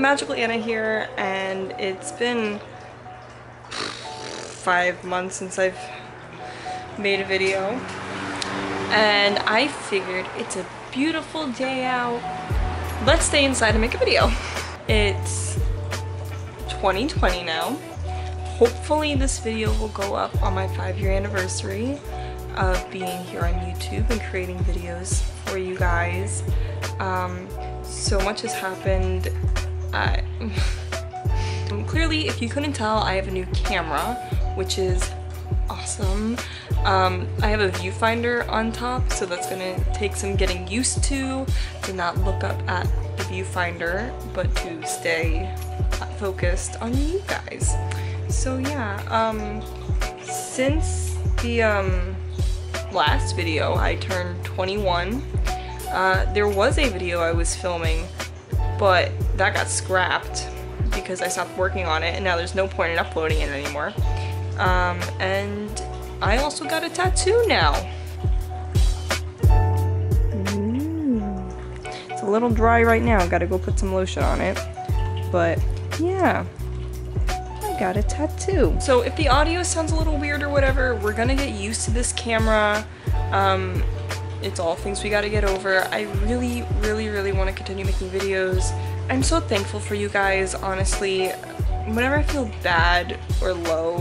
Magical Anna here, and it's been 5 months since I've made a video, and I figured it's a beautiful day out. Let's stay inside and make a video. It's 2020 now. Hopefully this video will go up on my 5-year anniversary of being here on YouTube and creating videos for you guys. So much has happened. Clearly, if you couldn't tell, I have a new camera, which is awesome. I have a viewfinder on top, so that's gonna take some getting used to not look up at the viewfinder, but to stay focused on you guys. So yeah, since the last video, I turned 21. There was a video I was filming, but that got scrapped because I stopped working on it, and now there's no point in uploading it anymore. And I also got a tattoo now. It's a little dry right now, gotta go put some lotion on it, but yeah, I got a tattoo. So if the audio sounds a little weird or whatever, we're gonna get used to this camera. It's all things we gotta get over. I really want to continue making videos. I'm so thankful for you guys, honestly. Whenever I feel bad or low,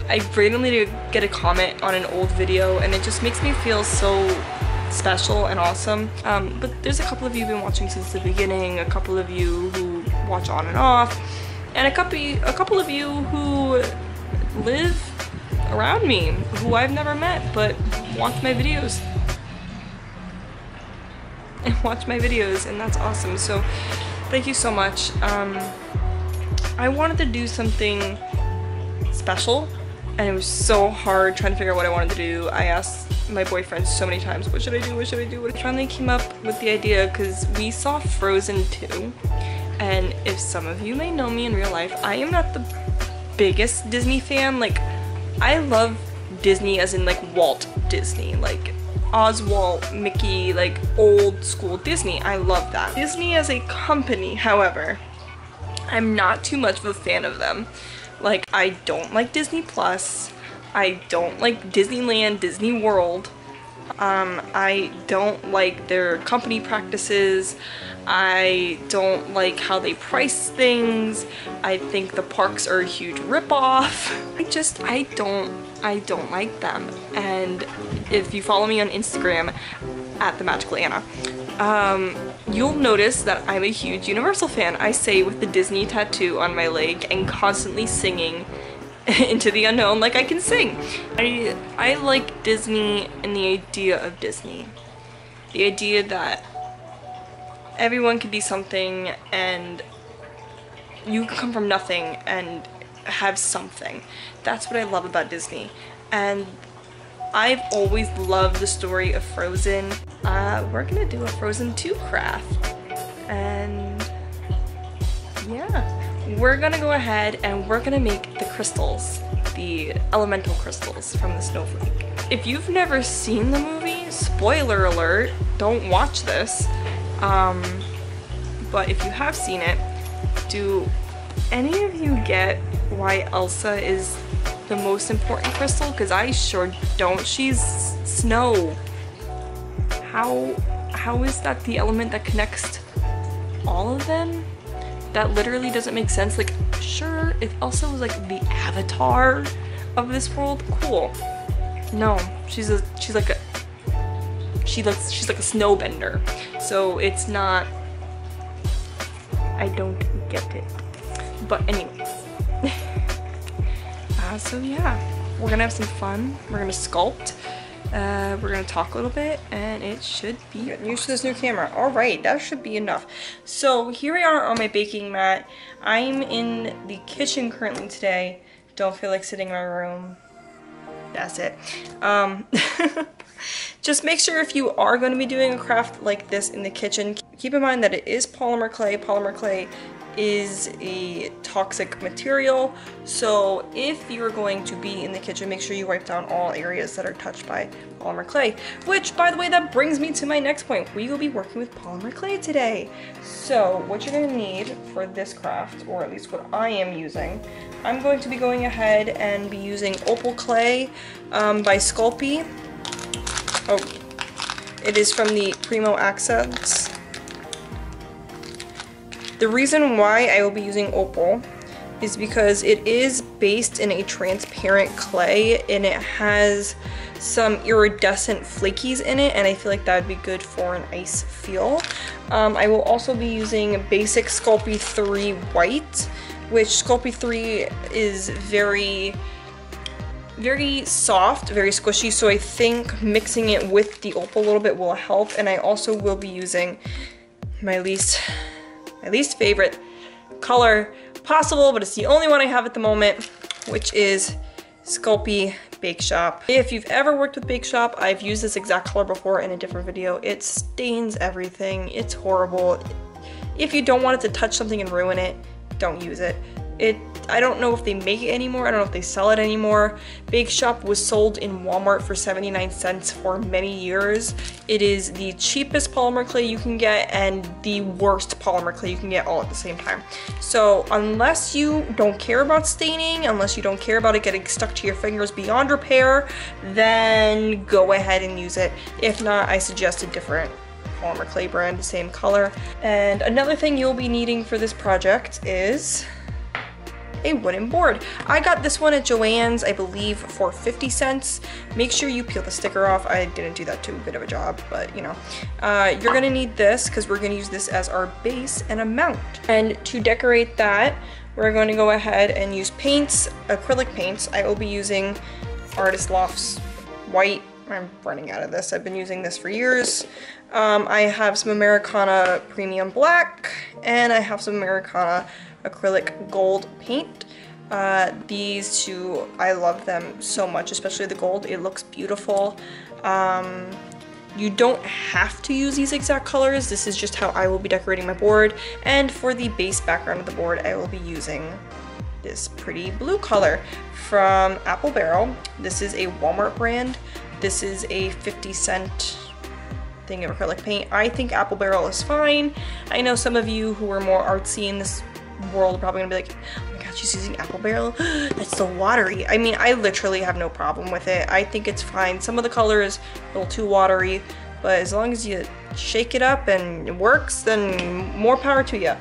I randomly get a comment on an old video, and it just makes me feel so special and awesome. But there's a couple of you who've been watching since the beginning, a couple of you who watch on and off, and a couple of you who live around me, who I've never met, but watch my videos. And that's awesome. So thank you so much. I wanted to do something special, and it was so hard trying to figure out what I wanted to do. I asked my boyfriend so many times, what should I do, what should I do? I finally came up with the idea because we saw Frozen 2, and if some of you may know me in real life, I am not the biggest Disney fan. Like, I love Disney as in like Walt Disney, like Oswald, Mickey, like old school Disney. I love that. Disney as a company, however, I'm not too much of a fan of them. Like, I don't like Disney Plus. I don't like Disneyland, Disney World. I don't like their company practices. I don't like how they price things. I think the parks are a huge ripoff. I don't like them. And if you follow me on Instagram at the Magical Anna, you'll notice that I'm a huge Universal fan. I say with the Disney tattoo on my leg and constantly singing into the unknown like I can sing. I like Disney and the idea of Disney. The idea that everyone can be something and you can come from nothing and have something. That's what I love about Disney. And I've always loved the story of Frozen. We're gonna do a Frozen 2 craft. And yeah. We're gonna go ahead and we're gonna make the crystals, the elemental crystals from the snowflake. If you've never seen the movie, spoiler alert, don't watch this. But if you have seen it, do any of you get why Elsa is the most important crystal? Because I sure don't. She's snow. How is that the element that connects all of them? That literally doesn't make sense. Like, sure, if Elsa was like the avatar of this world, cool. No, she's like a snowbender. So it's not. I don't get it. But anyways, so yeah, we're gonna have some fun. We're gonna sculpt. We're gonna talk a little bit, and it should be getting used to this new camera. All right, that should be enough. So here we are on my baking mat. I'm in the kitchen currently today. Don't feel like sitting in my room. That's it. Just make sure if you are going to be doing a craft like this in the kitchen, keep in mind that it is polymer clay. Polymer clay is a toxic material, so if you're going to be in the kitchen, make sure you wipe down all areas that are touched by polymer clay. Which, by the way, that brings me to my next point. We will be working with polymer clay today. So what you're going to need for this craft, or at least what I am using, I'm going to be going ahead and be using opal clay by Sculpey. Oh, it is from the Primo Accents. The reason why I will be using opal is because it is based in a transparent clay and it has some iridescent flakies in it, and I feel like that would be good for an ice feel. I will also be using basic Sculpey 3 white, which Sculpey 3 is very soft, very squishy, so I think mixing it with the opal a little bit will help. And I also will be using my least favorite color possible, but it's the only one I have at the moment, which is Sculpey Bake Shop. If you've ever worked with Bake Shop, I've used this exact color before in a different video. It stains everything. It's horrible. If you don't want it to touch something and ruin it, don't use it. I don't know if they make it anymore. I don't know if they sell it anymore. Bake Shop was sold in Walmart for 79 cents for many years. It is the cheapest polymer clay you can get and the worst polymer clay you can get all at the same time. So unless you don't care about staining, unless you don't care about it getting stuck to your fingers beyond repair, then go ahead and use it. If not, I suggest a different polymer clay brand, same color. And another thing you'll be needing for this project is a wooden board. I got this one at Joann's, I believe, for 50 cents. Make sure you peel the sticker off. I didn't do that too bit of a job, but you know. You're gonna need this because we're gonna use this as our base and a mount. And to decorate that, we're going to go ahead and use paints, acrylic paints. I will be using Artist Loft's white. I'm running out of this. I've been using this for years. I have some Americana Premium Black, and I have some Americana Acrylic Gold paint. These two, I love them so much, especially the gold. It looks beautiful. You don't have to use these exact colors. This is just how I will be decorating my board. And for the base background of the board, I will be using this pretty blue color from Apple Barrel. This is a Walmart brand. This is a 50-cent thing of acrylic paint. I think Apple Barrel is fine. I know some of you who are more artsy in this world are probably gonna be like, oh my god, she's using Apple Barrel? That's so watery. I mean, I literally have no problem with it. I think it's fine. Some of the color is a little too watery, but as long as you shake it up and it works, then more power to you.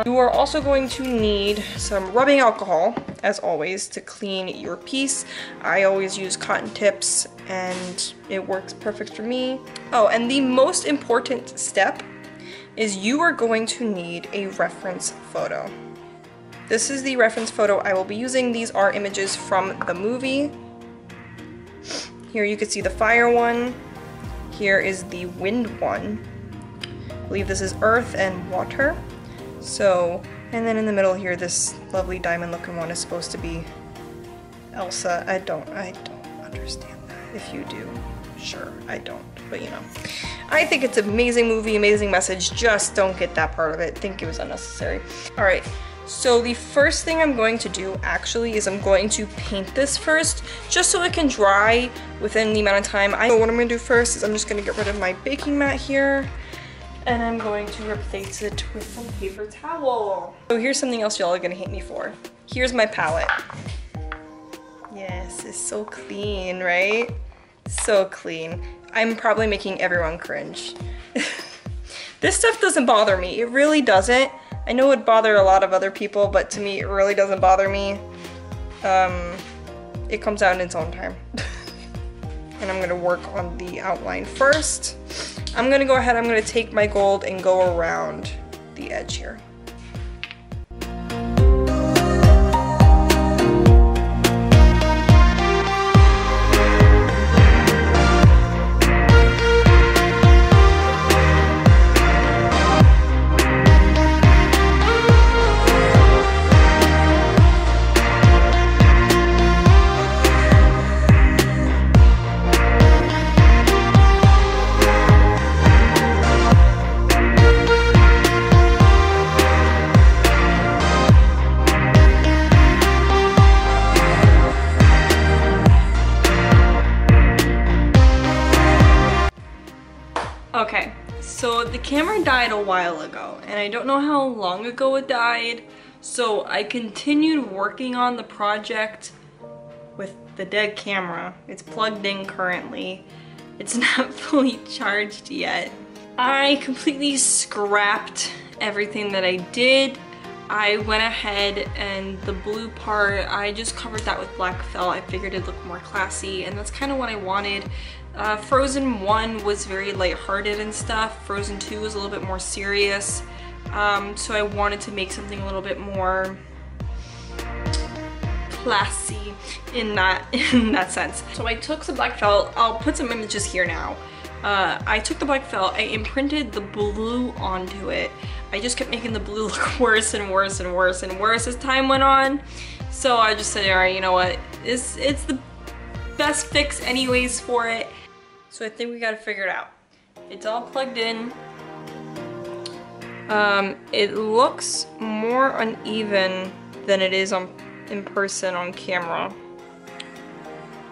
You are also going to need some rubbing alcohol, as always, to clean your piece. I always use cotton tips and it works perfect for me. Oh, and the most important step is you are going to need a reference photo. This is the reference photo I will be using. These are images from the movie. Here you can see the fire one. Here is the wind one. I believe this is earth and water. So, and then in the middle here, this lovely diamond looking one is supposed to be Elsa. I don't understand that. If you do, sure, I don't, but you know. I think it's an amazing movie, amazing message, just don't get that part of it. Think it was unnecessary. All right, so the first thing I'm going to do actually is I'm going to paint this first, just so it can dry within the amount of time. I know what I'm gonna do first is I'm just gonna get rid of my baking mat here, and I'm going to replace it with some paper towel. So here's something else y'all are gonna hate me for. Here's my palette. Yes, it's so clean, right? So clean. I'm probably making everyone cringe. This stuff doesn't bother me. It really doesn't. I know it bothered a lot of other people, but to me, it really doesn't bother me. It comes out in its own time. And I'm gonna work on the outline first. I'm gonna go ahead, I'm gonna take my gold and go around the edge here. the camera died a while ago, and I don't know how long ago it died, so I continued working on the project with the dead camera. It's plugged in currently. It's not fully charged yet. I completely scrapped everything that I did. I went ahead and the blue part, I just covered that with black felt. I figured it'd look more classy, and that's kind of what I wanted. Frozen 1 was very lighthearted and stuff. Frozen 2 was a little bit more serious. So I wanted to make something a little bit more classy in that sense. So I took some black felt. I'll put some images here now. I took the black felt, I imprinted the blue onto it. I just kept making the blue look worse and worse and worse and worse as time went on. So I just said, all right, you know what? It's the best fix anyways for it. So I think we gotta figure it out. It's all plugged in. It looks more uneven than it is in person on camera.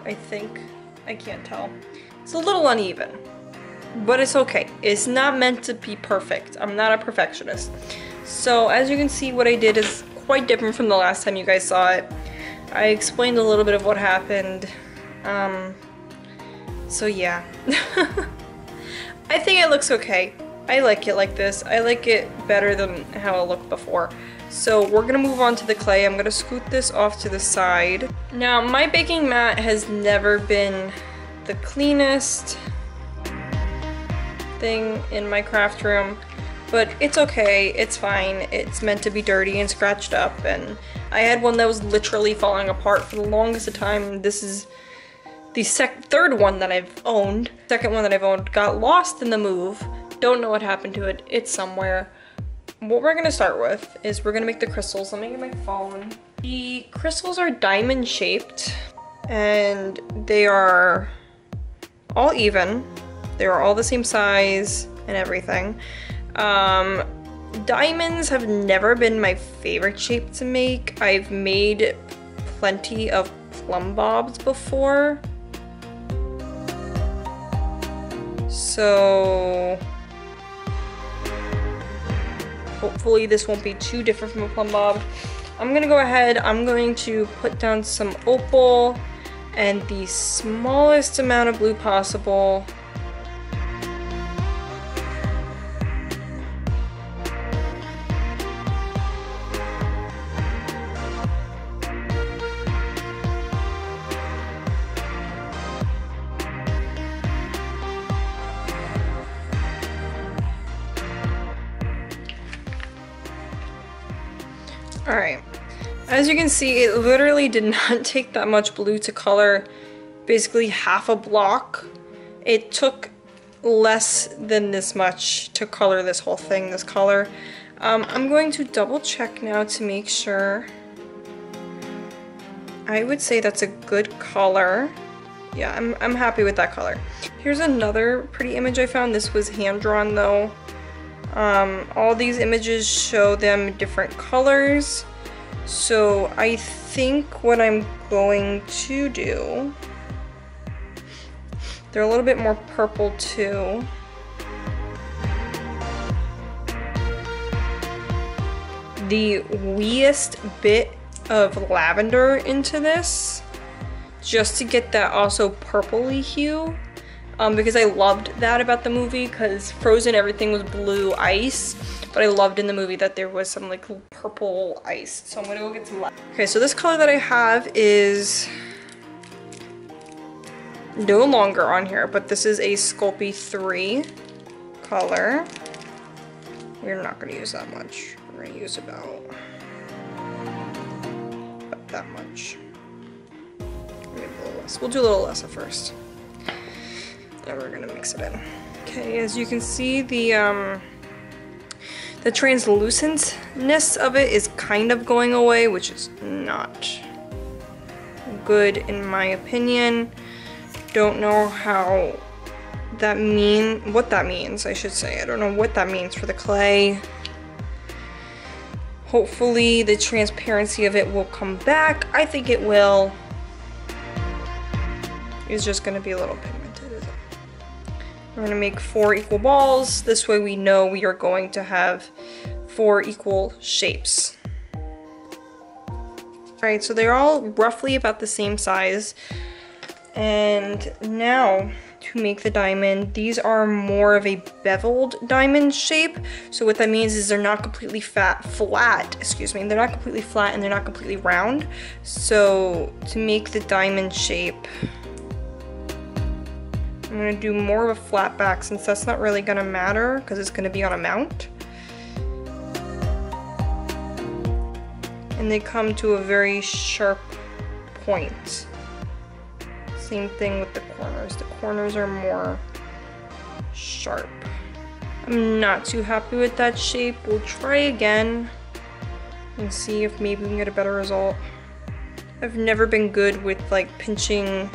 I think. I can't tell. It's a little uneven. But it's okay. It's not meant to be perfect. I'm not a perfectionist. So as you can see, what I did is quite different from the last time you guys saw it. I explained a little bit of what happened. So yeah. I think it looks okay. I like it like this. I like it better than how it looked before. So we're gonna move on to the clay. I'm gonna scoot this off to the side. Now, my baking mat has never been the cleanest thing in my craft room, but it's okay, it's fine. It's meant to be dirty and scratched up, and I had one that was literally falling apart for the longest of time. This is the third one that I've owned. Second one that I've owned got lost in the move. Don't know what happened to it. It's somewhere. What we're gonna start with is we're gonna make the crystals. Let me get my phone. The crystals are diamond shaped, and they are all even. They are all the same size and everything. Diamonds have never been my favorite shape to make. I've made plenty of plumb bobs before. So hopefully this won't be too different from a plumb bob. I'm gonna go ahead, I'm going to put down some opal and the smallest amount of blue possible. Alright, as you can see, it literally did not take that much blue to color basically half a block. It took less than this much to color this whole thing, this color. I'm going to double check now to make sure. I would say that's a good color. Yeah, I'm happy with that color. Here's another pretty image I found. This was hand-drawn though. All these images show them different colors, so I think what I'm going to do, they're a little bit more purple too. The weeest bit of lavender into this, just to get that also purpley hue. Because I loved that about the movie, because Frozen everything was blue ice, but I loved in the movie that there was some like purple ice. So I'm gonna go get some light. Okay, so this color that I have is no longer on here, but this is a Sculpey 3 color. We're not gonna use that much. We're gonna use about that much. Maybe a little less. We'll do a little less at first. Then we're gonna mix it in. Okay, as you can see, the translucentness of it is kind of going away, which is not good in my opinion. Don't know what that means, I should say. I don't know what that means for the clay. Hopefully the transparency of it will come back. I think it will. It's just gonna be a little pigmented, is it? We're gonna make 4 equal balls. This way we know we are going to have 4 equal shapes. Alright, so they're all roughly about the same size. And now to make the diamond, these are more of a beveled diamond shape. So what that means is they're not completely flat, excuse me. They're not completely flat and they're not completely round. So to make the diamond shape, I'm gonna do more of a flat back since that's not really gonna matter because it's gonna be on a mount. And they come to a very sharp point. Same thing with the corners. The corners are more sharp. I'm not too happy with that shape. We'll try again and see if maybe we can get a better result. I've never been good with like pinching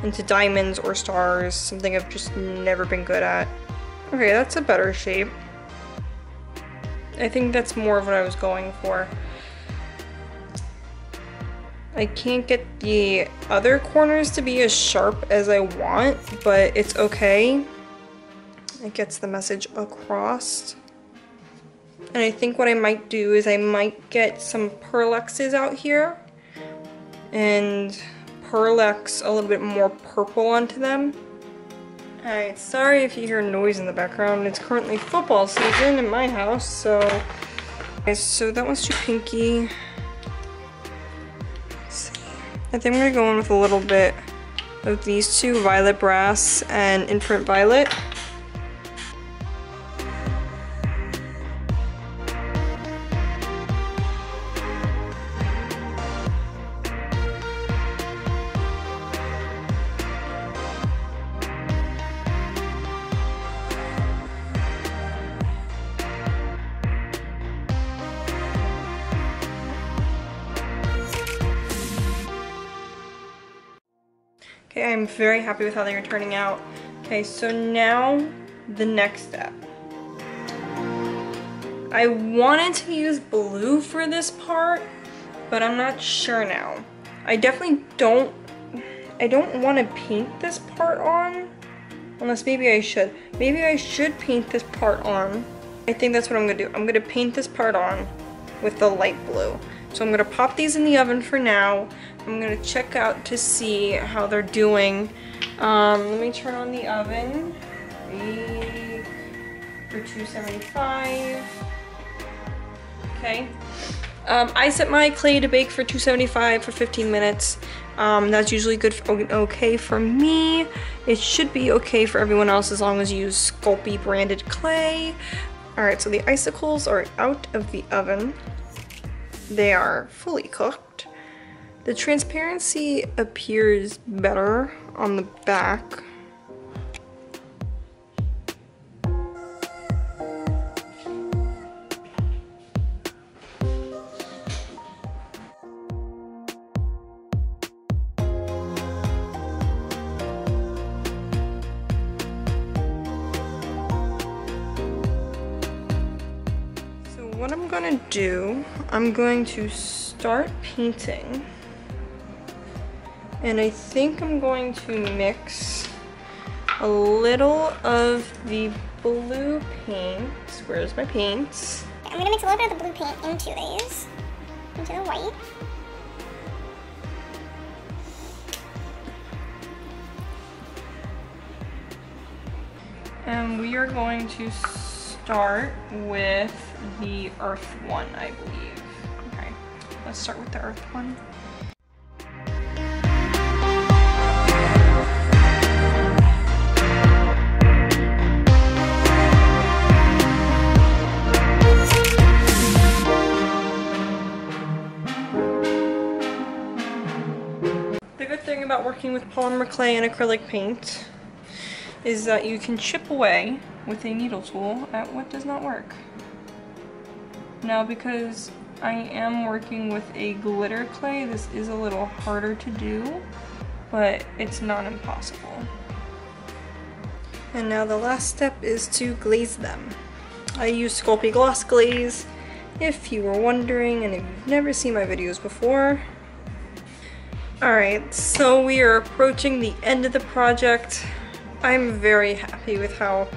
into diamonds or stars, something I've just never been good at. Okay, that's a better shape. I think that's more of what I was going for. I can't get the other corners to be as sharp as I want, but it's okay. It gets the message across. And I think what I might do is I might get some Perlexes out here and Perlex a little bit more purple onto them. Alright, sorry if you hear noise in the background. It's currently football season in my house, so... Okay, so that one's too pinky. I think I'm gonna go in with a little bit of these two, Violet Brass and Infinite Violet. Okay, I'm very happy with how they are turning out. Okay, so now the next step. I wanted to use blue for this part, but I'm not sure now. I definitely don't want to paint this part on, unless maybe I should. Maybe I should paint this part on. I think that's what I'm gonna do. I'm gonna paint this part on with the light blue. So I'm gonna pop these in the oven for now. I'm gonna check out to see how they're doing. Let me turn on the oven. For 275. Okay. I set my clay to bake for 275 for 15 minutes. That's usually good, okay for me. It should be okay for everyone else as long as you use Sculpey branded clay. Alright, so the icicles are out of the oven. They are fully cooked. The transparency appears better on the back. What I'm gonna do, I'm going to start painting, and I think I'm going to mix a little of the blue paint. Where's my paints? I'm gonna mix a little bit of the blue paint into these, into the white. And we are going to start with the earth one, I believe. Okay, let's start with the earth one. The good thing about working with polymer clay and acrylic paint is that you can chip away with a needle tool at what does not work. Now, because I am working with a glitter clay, this is a little harder to do, but it's not impossible. And now the last step is to glaze them. I use Sculpey Gloss Glaze, if you were wondering and if you've never seen my videos before. Alright, so we are approaching the end of the project. I'm very happy with how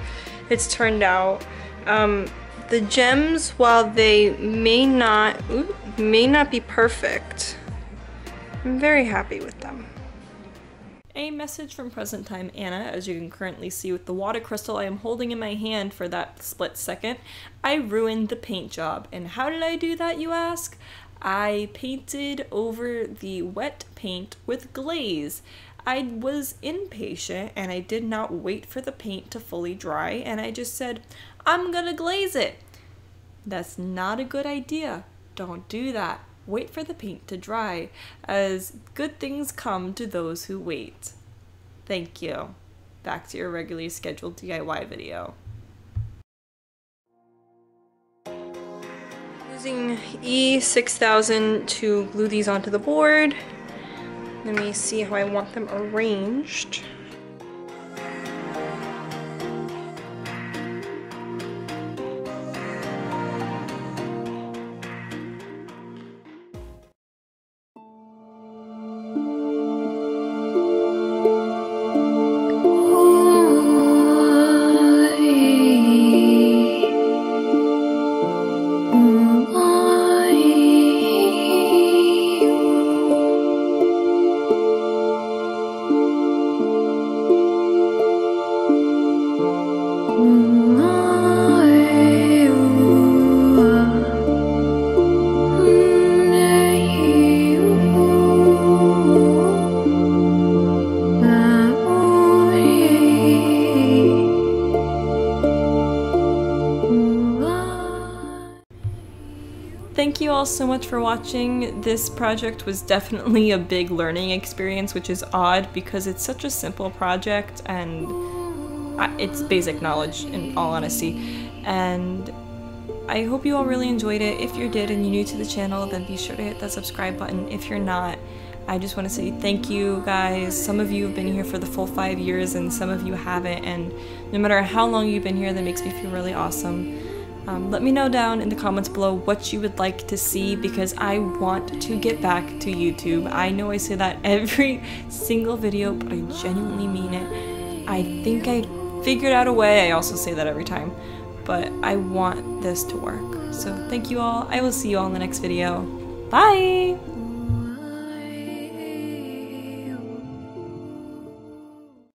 it's turned out. The gems, while they may not be perfect, I'm very happy with them. A message from present time Anna, as you can currently see with the water crystal I am holding in my hand for that split second. I ruined the paint job. And how did I do that, you ask? I painted over the wet paint with glaze. I was impatient and I did not wait for the paint to fully dry, and I just said, I'm gonna glaze it. That's not a good idea. Don't do that. Wait for the paint to dry, as good things come to those who wait. Thank you. Back to your regularly scheduled DIY video. Using E6000 to glue these onto the board. Let me see how I want them arranged. Thank you all so much for watching. This project was definitely a big learning experience, which is odd because it's such a simple project and it's basic knowledge in all honesty. And I hope you all really enjoyed it. If you did and you're new to the channel, then be sure to hit that subscribe button. If you're not, I just want to say thank you guys. Some of you have been here for the full 5 years and some of you haven't, and no matter how long you've been here, that makes me feel really awesome. Let me know down in the comments below what you would like to see, because I want to get back to YouTube. I know I say that every single video, but I genuinely mean it. I think I figured out a way. I also say that every time, but I want this to work. So thank you all. I will see you all in the next video. Bye!